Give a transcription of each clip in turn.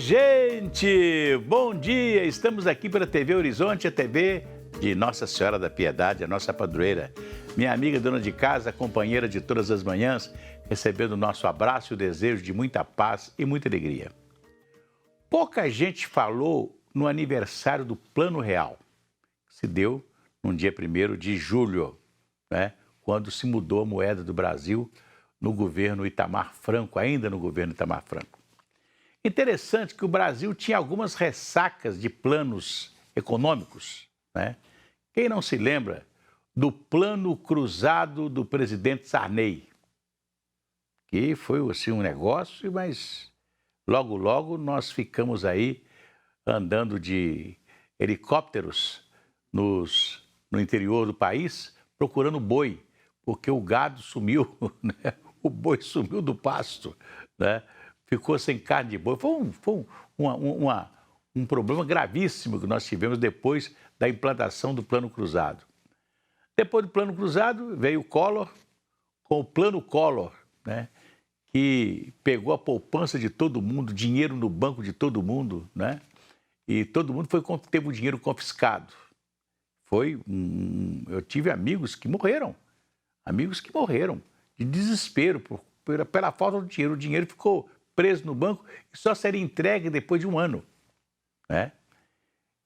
Gente, bom dia! Estamos aqui pela TV Horizonte, a TV de Nossa Senhora da Piedade, a nossa padroeira. Minha amiga dona de casa, companheira de todas as manhãs, recebendo o nosso abraço e o desejo de muita paz e muita alegria. Pouca gente falou no aniversário do Plano Real, que se deu no dia 1º de julho, né, quando se mudou a moeda do Brasil no governo Itamar Franco, ainda no governo Itamar Franco. Interessante que o Brasil tinha algumas ressacas de planos econômicos, né? Quem não se lembra do plano cruzado do presidente Sarney, que foi assim um negócio, mas logo, logo nós ficamos aí andando de helicópteros no interior do país procurando boi, porque o gado sumiu, né? O boi sumiu do pasto, né? Ficou sem carne de boi. Foi um problema gravíssimo que nós tivemos depois da implantação do Plano Cruzado. Depois do Plano Cruzado veio o Collor, com o Plano Collor, né, que pegou a poupança de todo mundo, dinheiro no banco de todo mundo, né, e todo mundo teve o dinheiro confiscado. Eu tive amigos que morreram de desespero pela falta do dinheiro. O dinheiro ficou preso no banco e só seria entregue depois de um ano, né?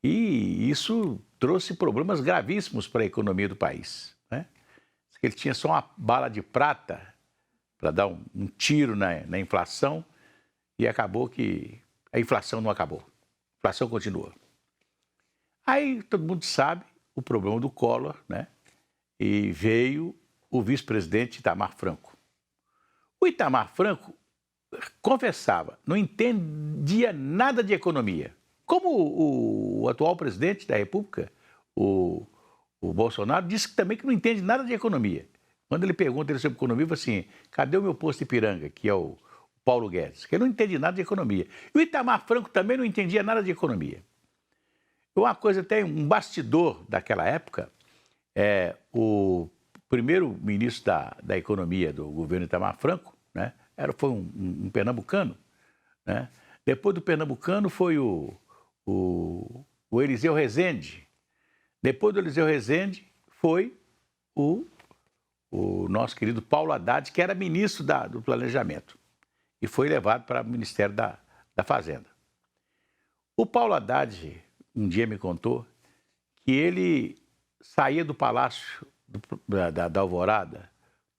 E isso trouxe problemas gravíssimos para a economia do país, né? Ele tinha só uma bala de prata para dar um tiro na inflação e acabou que a inflação não acabou. A inflação continuou. Aí todo mundo sabe o problema do Collor, né? E veio o vice-presidente Itamar Franco. O Itamar Franco confessava, não entendia nada de economia. Como o atual presidente da República, o Bolsonaro, disse também que não entende nada de economia. Quando ele pergunta sobre economia, ele fala assim: cadê o meu posto Ipiranga, que é o Paulo Guedes? Que ele não entende nada de economia. E o Itamar Franco também não entendia nada de economia. Uma coisa, até um bastidor daquela época, o primeiro-ministro da economia do governo Itamar Franco, né, foi um pernambucano, né? Depois do pernambucano foi o Eliseu Rezende. Depois do Eliseu Rezende foi o nosso querido Paulo Haddad, que era ministro do Planejamento e foi levado para o Ministério da Fazenda. O Paulo Haddad um dia me contou que ele saía do Palácio da Alvorada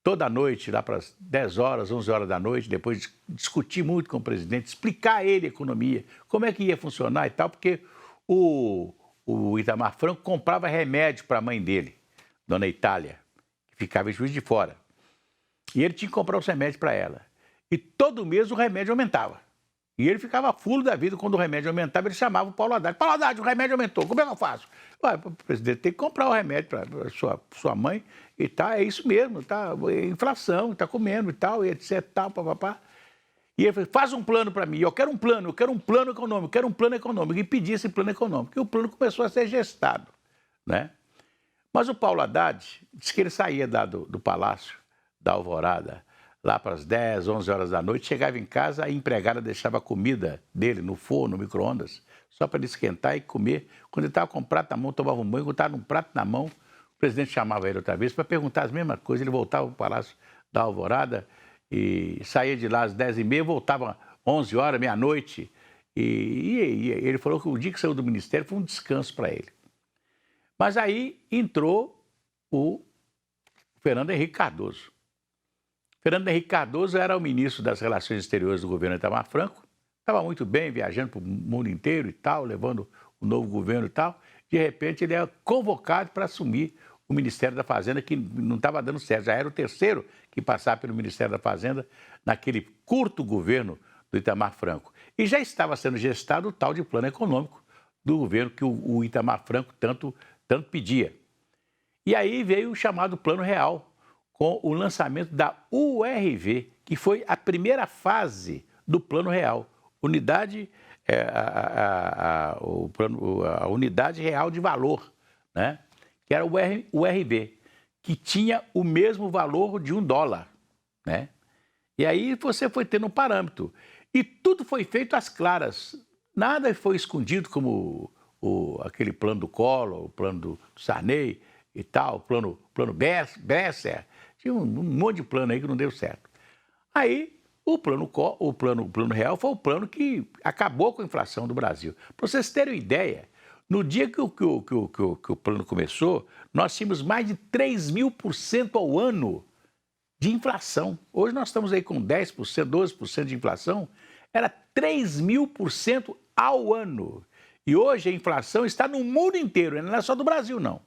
toda noite, lá para as 10 horas, 11 horas da noite, depois de discutir muito com o presidente, explicar a ele a economia, como é que ia funcionar e tal, porque o Itamar Franco comprava remédio para a mãe dele, Dona Itália, que ficava em Juiz de Fora. E ele tinha que comprar os remédios para ela. E todo mês o remédio aumentava. E ele ficava fulo da vida. Quando o remédio aumentava, ele chamava o Paulo Haddad. Paulo Haddad, o remédio aumentou, como é que eu faço? O presidente tem que comprar o remédio para sua mãe e tal, é isso mesmo, tá? Inflação, está comendo e tal, e etc, tal, papapá. E ele falou: faz um plano para mim, eu quero um plano econômico, e pedia esse plano econômico. E o plano começou a ser gestado, né? Mas o Paulo Haddad disse que ele saía do Palácio da Alvorada lá para as 10, 11 horas da noite, chegava em casa, a empregada deixava a comida dele no forno, no micro-ondas, só para ele esquentar e comer. Quando ele estava com o prato na mão, tomava um banho, quando estava num prato na mão, o presidente chamava ele outra vez para perguntar as mesmas coisas. Ele voltava para o Palácio da Alvorada e saía de lá às 10h30, voltava 11 horas, meia-noite. E ele falou que o dia que saiu do ministério foi um descanso para ele. Mas aí entrou o Fernando Henrique Cardoso. Fernando Henrique Cardoso era o ministro das Relações Exteriores do governo Itamar Franco, estava muito bem, viajando para o mundo inteiro e tal, levando o novo governo e tal. De repente, ele é convocado para assumir o Ministério da Fazenda, que não estava dando certo. Já era o terceiro que passava pelo Ministério da Fazenda naquele curto governo do Itamar Franco. E já estava sendo gestado o tal de plano econômico do governo que o Itamar Franco tanto pedia. E aí veio o chamado Plano Real, com o lançamento da URV, que foi a primeira fase do Plano Real. A Unidade Real de Valor, né? Que era o URV, que tinha o mesmo valor de $1, né? E aí você foi tendo um parâmetro. E tudo foi feito às claras. nada foi escondido como aquele plano do Collor, o plano do Sarney e tal, o plano Besser. Tinha um monte de plano aí que não deu certo. Aí, o plano real foi o plano que acabou com a inflação do Brasil. Para vocês terem uma ideia, no dia que o plano começou, nós tínhamos mais de 3.000% ao ano de inflação. Hoje nós estamos aí com 10%, 12% de inflação. Era 3.000% ao ano. E hoje a inflação está no mundo inteiro, não é só do Brasil, não.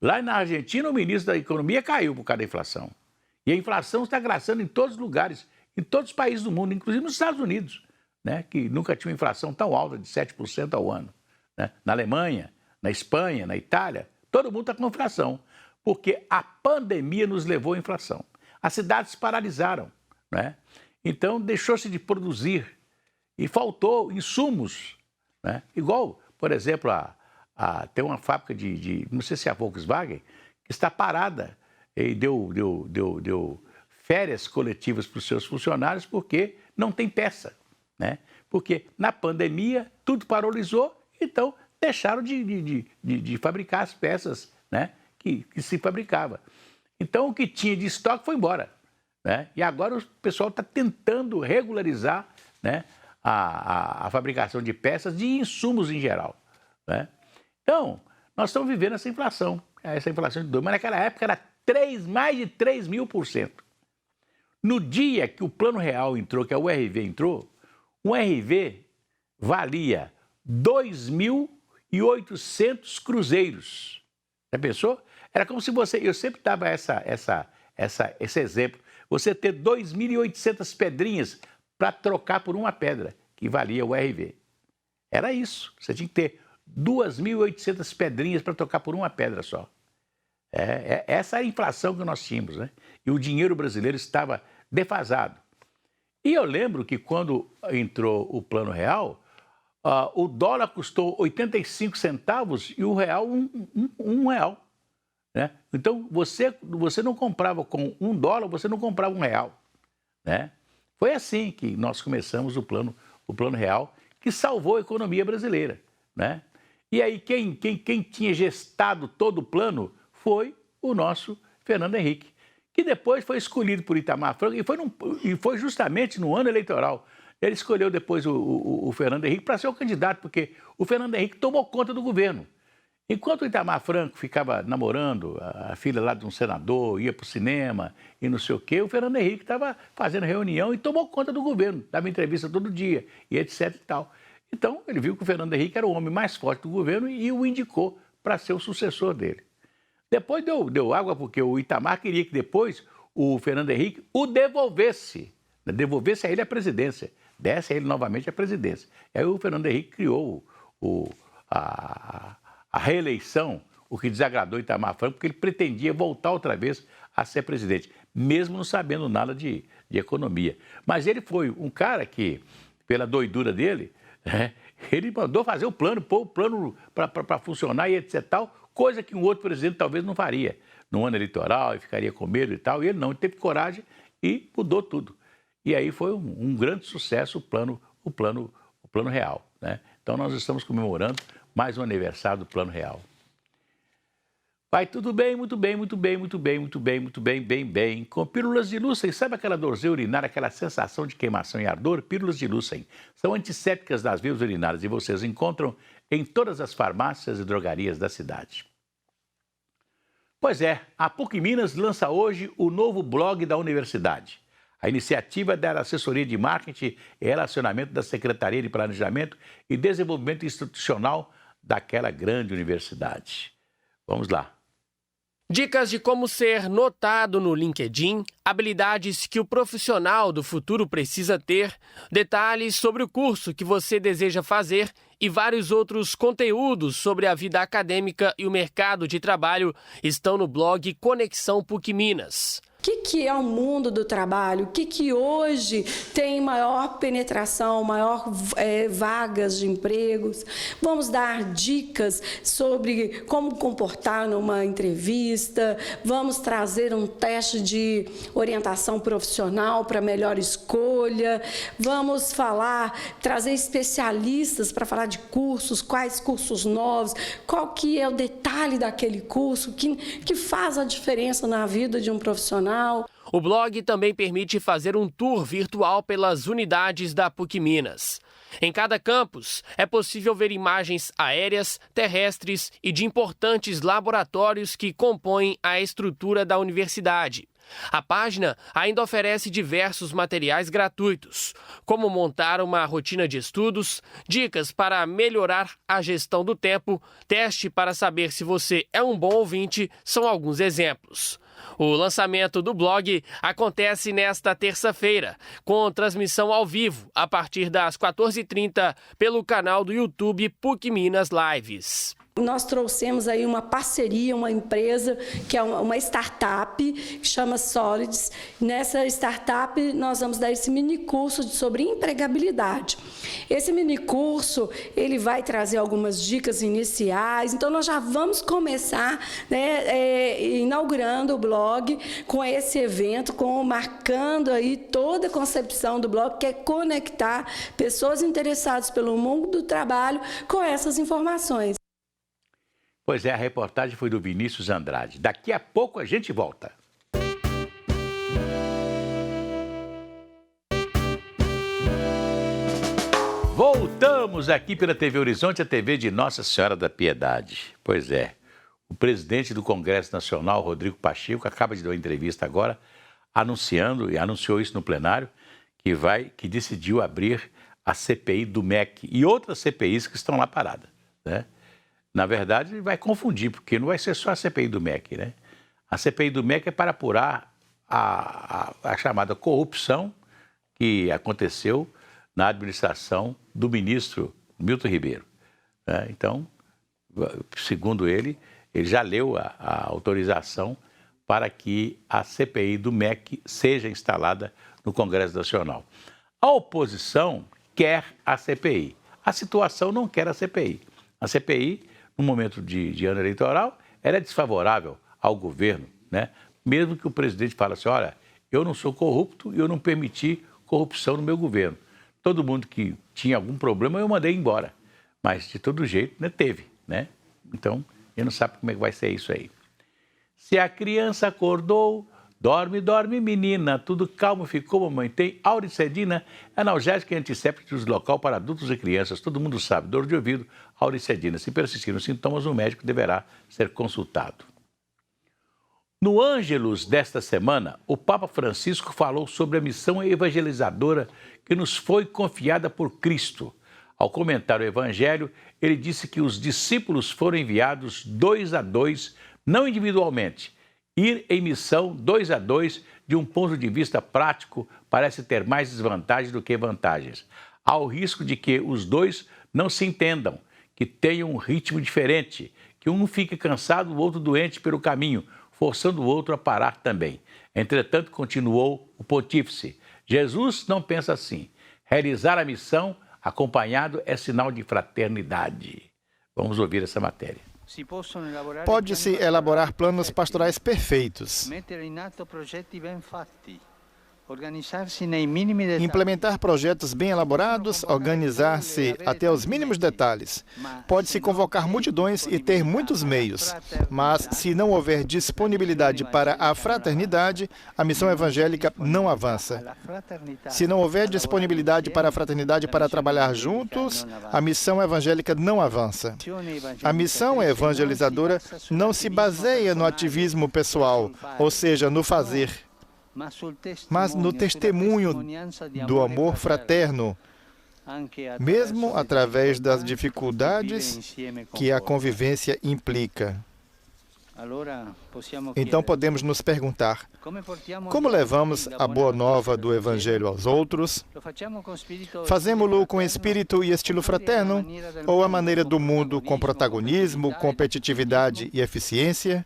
Lá na Argentina, o ministro da Economia caiu por causa da inflação. E a inflação está graçando em todos os lugares, em todos os países do mundo, inclusive nos Estados Unidos, né, que nunca tinha uma inflação tão alta de 7% ao ano. Né? Na Alemanha, na Espanha, na Itália, todo mundo está com inflação, porque a pandemia nos levou à inflação. As cidades paralisaram, né? Então deixou-se de produzir e faltou insumos, né? Igual, por exemplo, tem uma fábrica não sei se é a Volkswagen, que está parada e deu férias coletivas para os seus funcionários porque não tem peça, né? Porque na pandemia tudo paralisou, então deixaram de fabricar as peças, né, que se fabricava. Então o que tinha de estoque foi embora, né? E agora o pessoal está tentando regularizar, né, a fabricação de peças, de insumos em geral, né? Então, nós estamos vivendo essa inflação de 2%, mas naquela época era mais de 3.000%. No dia que o Plano Real entrou, que a URV entrou, um RV valia 2.800 cruzeiros. Já pensou? Era como se eu sempre dava esse exemplo, você ter 2.800 pedrinhas para trocar por uma pedra, que valia o RV. Era isso, você tinha que ter 2.800 pedrinhas para trocar por uma pedra só. Essa era a inflação que nós tínhamos, né? E o dinheiro brasileiro estava defasado. E eu lembro que quando entrou o Plano Real, o dólar custou 85 centavos e o real um real, né? Então você não comprava com $1, você não comprava R$1, né? Foi assim que nós começamos o plano Real, que salvou a economia brasileira, né? E aí quem tinha gestado todo o plano foi o nosso Fernando Henrique, que depois foi escolhido por Itamar Franco e foi justamente no ano eleitoral. Ele escolheu depois o Fernando Henrique para ser o candidato, porque o Fernando Henrique tomou conta do governo. Enquanto o Itamar Franco ficava namorando a filha lá de um senador, ia para o cinema e não sei o quê, o Fernando Henrique estava fazendo reunião e tomou conta do governo, dava entrevista todo dia e etc e tal. Então, ele viu que o Fernando Henrique era o homem mais forte do governo e o indicou para ser o sucessor dele. Depois deu água porque o Itamar queria que depois o Fernando Henrique o devolvesse a ele a presidência, desse a ele novamente a presidência. E aí o Fernando Henrique criou a reeleição, o que desagradou Itamar Franco, porque ele pretendia voltar outra vez a ser presidente, mesmo não sabendo nada de economia. Mas ele foi um cara que, pela doidura dele, ele mandou fazer o plano, pôr o plano para funcionar e etc. tal, coisa que um outro presidente talvez não faria no ano eleitoral e ficaria com medo e tal. E ele não, ele teve coragem e mudou tudo. E aí foi um grande sucesso o plano Real, né? Então nós estamos comemorando mais um aniversário do Plano Real. Vai tudo bem, muito bem, muito bem, muito bem, muito bem, muito bem, bem. Com pílulas de Lucem, sabe aquela dorzinha urinária, aquela sensação de queimação e ardor? Pílulas de Lucem são antissépticas das vias urinárias e vocês encontram em todas as farmácias e drogarias da cidade. Pois é, a PUC Minas lança hoje o novo blog da universidade. A iniciativa é da Assessoria de Marketing e Relacionamento da Secretaria de Planejamento e Desenvolvimento Institucional daquela grande universidade. Vamos lá. Dicas de como ser notado no LinkedIn, habilidades que o profissional do futuro precisa ter, detalhes sobre o curso que você deseja fazer e vários outros conteúdos sobre a vida acadêmica e o mercado de trabalho estão no blog Conexão PUC Minas. que é o mundo do trabalho, o que hoje tem maior penetração, maior vagas de empregos. Vamos dar dicas sobre como comportar numa entrevista, vamos trazer um teste de orientação profissional para melhor escolha, vamos trazer especialistas para falar de cursos, quais cursos novos, qual que é o detalhe daquele curso que faz a diferença na vida de um profissional. O blog também permite fazer um tour virtual pelas unidades da PUC Minas. Em cada campus, é possível ver imagens aéreas, terrestres e de importantes laboratórios que compõem a estrutura da universidade. A página ainda oferece diversos materiais gratuitos, como montar uma rotina de estudos, dicas para melhorar a gestão do tempo, teste para saber se você é um bom ouvinte, são alguns exemplos. O lançamento do blog acontece nesta terça-feira, com transmissão ao vivo, a partir das 14h30, pelo canal do YouTube PUC Minas Lives. Nós trouxemos aí uma parceria, uma empresa que é uma startup, que chama Solids. Nessa startup, nós vamos dar esse minicurso sobre empregabilidade. Esse minicurso, ele vai trazer algumas dicas iniciais. Então, nós já vamos começar, inaugurando o blog com esse evento, marcando aí toda a concepção do blog, que é conectar pessoas interessadas pelo mundo do trabalho com essas informações. Pois é, a reportagem foi do Vinícius Andrade. Daqui a pouco a gente volta. Voltamos aqui pela TV Horizonte, a TV de Nossa Senhora da Piedade. Pois é, o presidente do Congresso Nacional, Rodrigo Pacheco, acaba de dar uma entrevista agora, anunciou isso no plenário, que decidiu abrir a CPI do MEC e outras CPIs que estão lá paradas, né? Na verdade, vai confundir, porque não vai ser só a CPI do MEC, né? A CPI do MEC é para apurar a chamada corrupção que aconteceu na administração do ministro Milton Ribeiro, né? Então, segundo ele já leu a autorização para que a CPI do MEC seja instalada no Congresso Nacional. A oposição quer a CPI. A situação não quer a CPI. A CPI, no momento de ano eleitoral, era desfavorável ao governo, né? Mesmo que o presidente fale assim, olha, eu não sou corrupto e eu não permiti corrupção no meu governo. Todo mundo que tinha algum problema eu mandei embora. Mas, de todo jeito, né, teve, né? Então, ele não sabe como é que vai ser isso aí. Se a criança acordou, dorme, dorme, menina, tudo calmo ficou, mamãe. Tem auricedina, analgésica e antisséptica de uso local para adultos e crianças. Todo mundo sabe, dor de ouvido, auricedina. Se persistirem os sintomas, o médico deverá ser consultado. No Ângelus desta semana, o Papa Francisco falou sobre a missão evangelizadora que nos foi confiada por Cristo. Ao comentar o Evangelho, ele disse que os discípulos foram enviados 2 a 2, não individualmente. Ir em missão 2 a 2, de um ponto de vista prático, parece ter mais desvantagens do que vantagens. Há o risco de que os dois não se entendam, que tenham um ritmo diferente, que um fique cansado, o outro doente pelo caminho, forçando o outro a parar também. Entretanto, continuou o pontífice, Jesus não pensa assim. Realizar a missão acompanhado é sinal de fraternidade. Vamos ouvir essa matéria. Pode-se elaborar planos pastorais perfeitos, implementar projetos bem elaborados, organizar-se até os mínimos detalhes. Pode-se convocar multidões e ter muitos meios, mas se não houver disponibilidade para a fraternidade, a missão evangélica não avança. Se não houver disponibilidade para a fraternidade para trabalhar juntos, a missão evangélica não avança. A missão evangelizadora não se baseia no ativismo pessoal, ou seja, no fazer, mas no testemunho do amor fraterno, mesmo através das dificuldades que a convivência implica. Então podemos nos perguntar: como levamos a boa nova do Evangelho aos outros? Fazemo-lo com espírito e estilo fraterno, ou à maneira do mundo, com protagonismo, competitividade e eficiência?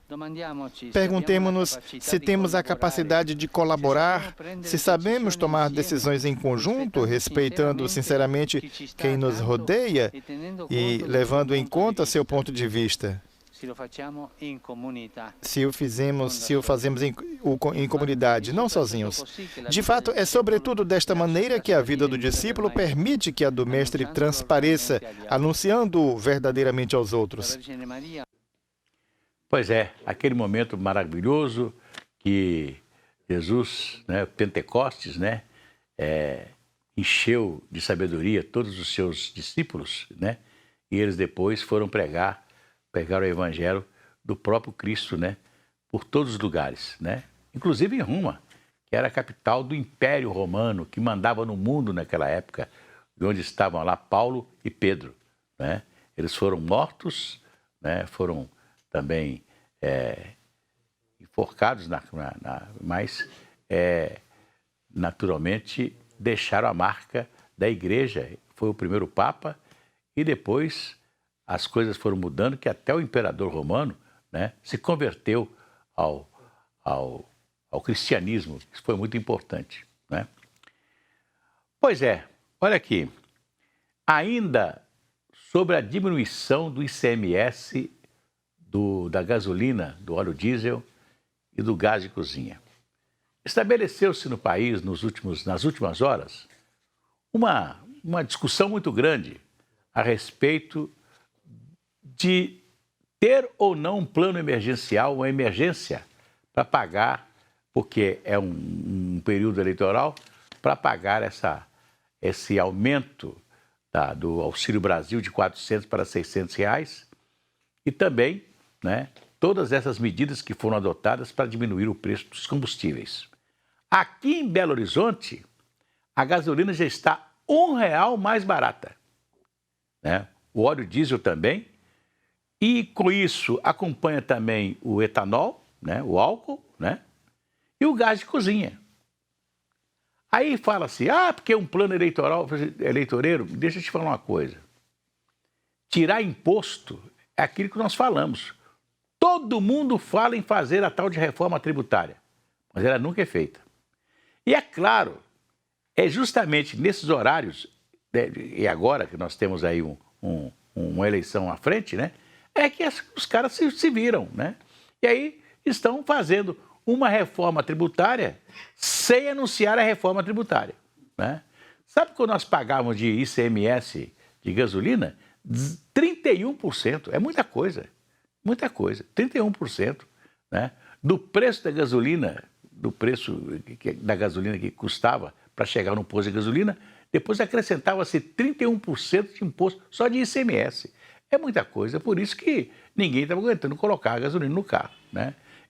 Perguntemo-nos se temos a capacidade de colaborar, se sabemos tomar decisões em conjunto, respeitando sinceramente quem nos rodeia e levando em conta seu ponto de vista. Se o fazemos em comunidade, não sozinhos. De fato, é sobretudo desta maneira que a vida do discípulo permite que a do mestre transpareça, anunciando-o verdadeiramente aos outros. Pois é, aquele momento maravilhoso que Jesus, Pentecostes, encheu de sabedoria todos os seus discípulos, e eles depois foram pregaram o evangelho do próprio Cristo, por todos os lugares, inclusive em Roma, que era a capital do Império Romano, que mandava no mundo naquela época, onde estavam lá Paulo e Pedro, Eles foram mortos, foram também enforcados, mas naturalmente deixaram a marca da igreja. Foi o primeiro Papa e depois as coisas foram mudando, que até o imperador romano se converteu ao cristianismo. Isso foi muito importante. Pois é, olha aqui. Ainda sobre a diminuição do ICMS da gasolina, do óleo diesel e do gás de cozinha. Estabeleceu-se no país, nas últimas horas, uma discussão muito grande a respeito de ter ou não um plano emergencial, uma emergência, para pagar, porque é um período eleitoral, para pagar esse aumento do Auxílio Brasil de R$400 para R$600 e também todas essas medidas que foram adotadas para diminuir o preço dos combustíveis. Aqui em Belo Horizonte, a gasolina já está R$1 mais barata. O óleo diesel também. E com isso acompanha também o etanol, o álcool, e o gás de cozinha. Aí fala-se, porque é um plano eleitoreiro. Deixa eu te falar uma coisa. Tirar imposto é aquilo que nós falamos. Todo mundo fala em fazer a tal de reforma tributária, mas ela nunca é feita. E é claro, é justamente nesses horários, e agora que nós temos aí uma eleição à frente, é que os caras se viram, E aí estão fazendo uma reforma tributária sem anunciar a reforma tributária, Sabe quando nós pagávamos de ICMS de gasolina? 31%, é muita coisa, 31%, do preço da gasolina, da gasolina que custava para chegar no posto de gasolina, depois acrescentava-se 31% de imposto só de ICMS. É muita coisa, por isso que ninguém estava aguentando colocar a gasolina no carro,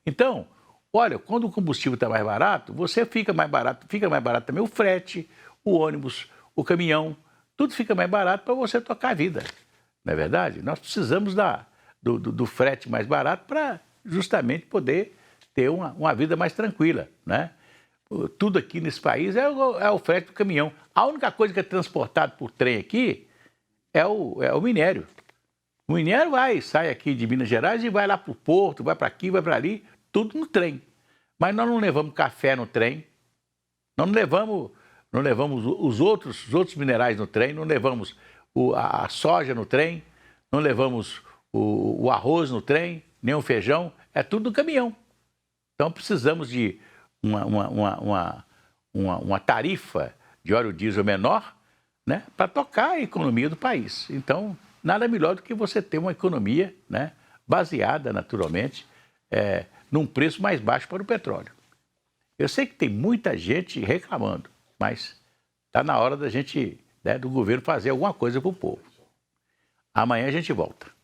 Então, olha, quando o combustível está mais barato, fica mais barato também o frete, o ônibus, o caminhão, tudo fica mais barato para você tocar a vida, não é verdade? Nós precisamos do frete mais barato para justamente poder ter uma vida mais tranquila, Tudo aqui nesse país é o frete do caminhão. A única coisa que é transportado por trem aqui é o minério. O minério sai aqui de Minas Gerais e vai lá para o porto, vai para aqui, vai para ali, tudo no trem. Mas nós não levamos café no trem, nós não levamos os outros minerais no trem, não levamos a soja no trem, não levamos o arroz no trem, nem o feijão, é tudo no caminhão. Então precisamos de uma tarifa de óleo diesel menor, para tocar a economia do país. Então, nada melhor do que você ter uma economia, baseada, naturalmente, num preço mais baixo para o petróleo. Eu sei que tem muita gente reclamando, mas está na hora da gente, do governo fazer alguma coisa para o povo. Amanhã a gente volta.